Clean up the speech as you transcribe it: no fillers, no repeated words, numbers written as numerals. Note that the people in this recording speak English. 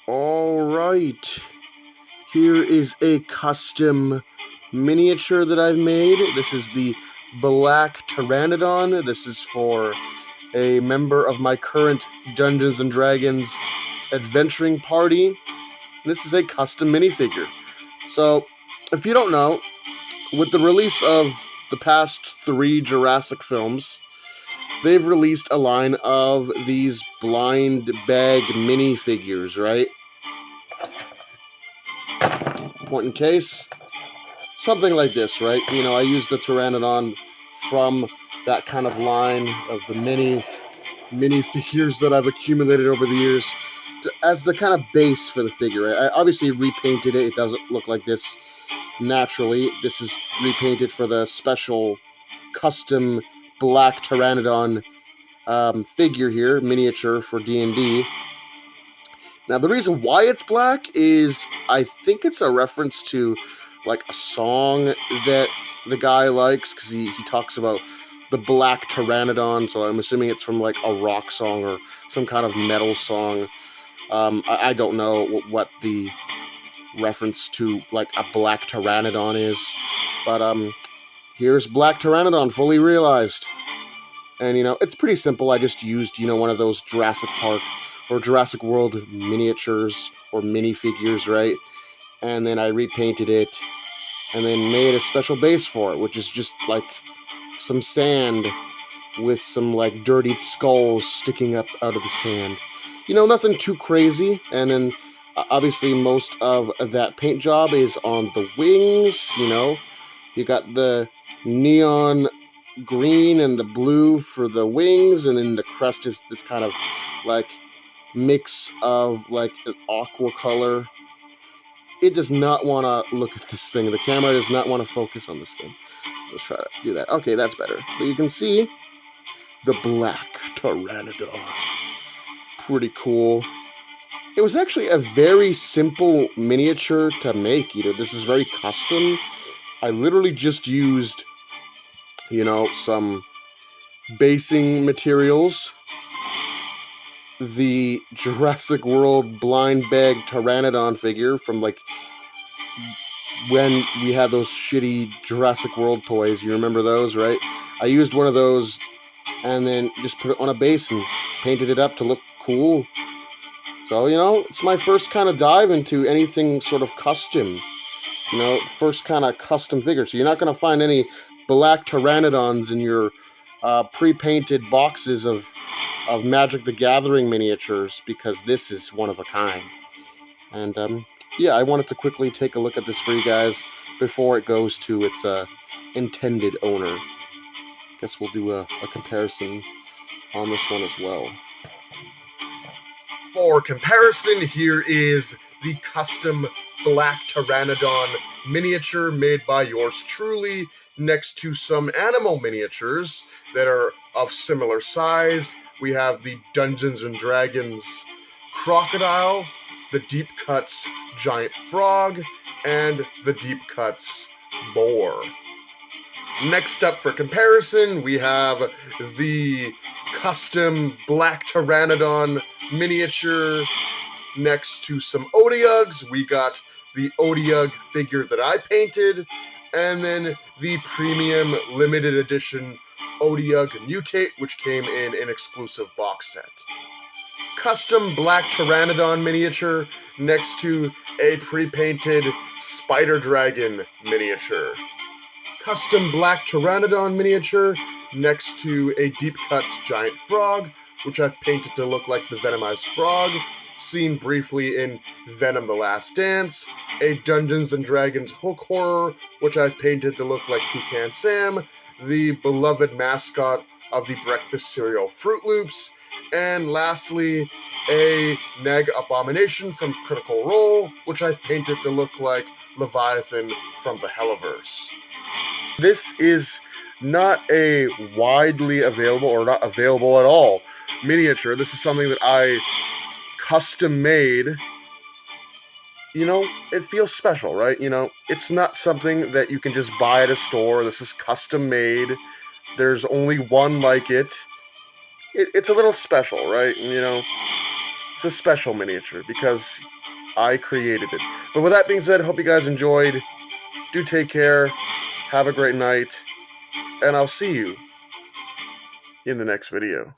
Alright, here is a custom miniature that I've made. This is the Black Pteranodon. This is for a member of my current Dungeons & Dragons adventuring party. This is a custom minifigure. So, if you don't know, with the release of the past 3 Jurassic films, they've released a line of these blind bag minifigures, right? Point in case. Something like this, right? You know, I used the Pteranodon from that kind of line of the minifigures that I've accumulated over the years as the kind of base for the figure. I obviously repainted it. It doesn't look like this naturally. This is repainted for the special custom Black Pteranodon figure here, miniature for D&D. Now, the reason why it's black is I think it's a reference to like a song that the guy likes, because he talks about the Black Pteranodon, so I'm assuming it's from like a rock song or some kind of metal song. I don't know what the reference to like a Black Pteranodon is, but here's Black Pteranodon fully realized. And, you know, it's pretty simple. I just used, you know, one of those Jurassic Park or Jurassic World miniatures or minifigures, right? And then I repainted it and then made a special base for it, which is just like some sand with some like dirty skulls sticking up out of the sand. You know, nothing too crazy. And then obviously most of that paint job is on the wings, you know. You got the neon green and the blue for the wings, and then the crest is this kind of like mix of like an aqua color. It does not want to look at this thing. The camera does not want to focus on this thing. Let's try to do that. Okay, that's better. But you can see the Black Pteranodon. Pretty cool. It was actually a very simple miniature to make. You know, this is very custom. I literally just used, you know, some basing materials. The Jurassic World blind bag Pteranodon figure from like when we had those shitty Jurassic World toys. You remember those, right? I used one of those and then just put it on a base and painted it up to look cool. So, you know, it's my first kind of dive into anything sort of custom. You know, first kind of custom figure. So you're not going to find any Black Pteranodons in your pre-painted boxes of Magic the Gathering miniatures, because this is one of a kind. And yeah, I wanted to quickly take a look at this for you guys before it goes to its intended owner. Guess we'll do a comparison on this one as well. For comparison, here is the custom Black Pteranodon miniature made by yours truly, next to some animal miniatures that are of similar size. We have the Dungeons & Dragons crocodile, the Deep Cuts giant frog, and the Deep Cuts boar. Next up for comparison, we have the custom Black Pteranodon miniature next to some Otyughs. We got the Otyugh figure that I painted, and then the premium limited edition Otyugh Mutate, which came in an exclusive box set. Custom Black Pteranodon miniature next to a pre-painted Spider Dragon miniature. Custom Black Pteranodon miniature next to a Deep Cuts giant frog, which I've painted to look like the Venomized frog, seen briefly in Venom the Last Dance. A Dungeons & Dragons hook horror, which I've painted to look like Toucan Sam, the beloved mascot of the breakfast cereal Fruit Loops, And lastly, a Neg Abomination from Critical Role, which I've painted to look like Leviathan from the Helliverse. This is not a widely available, or not available at all, miniature. This is something that I custom made. You know, it feels special, right? You know, it's not something that you can just buy at a store. This is custom made. There's only one like it. It's a little special, right? You know, it's a special miniature because I created it. But with that being said, hope you guys enjoyed. Do take care. Have a great night. And I'll see you in the next video.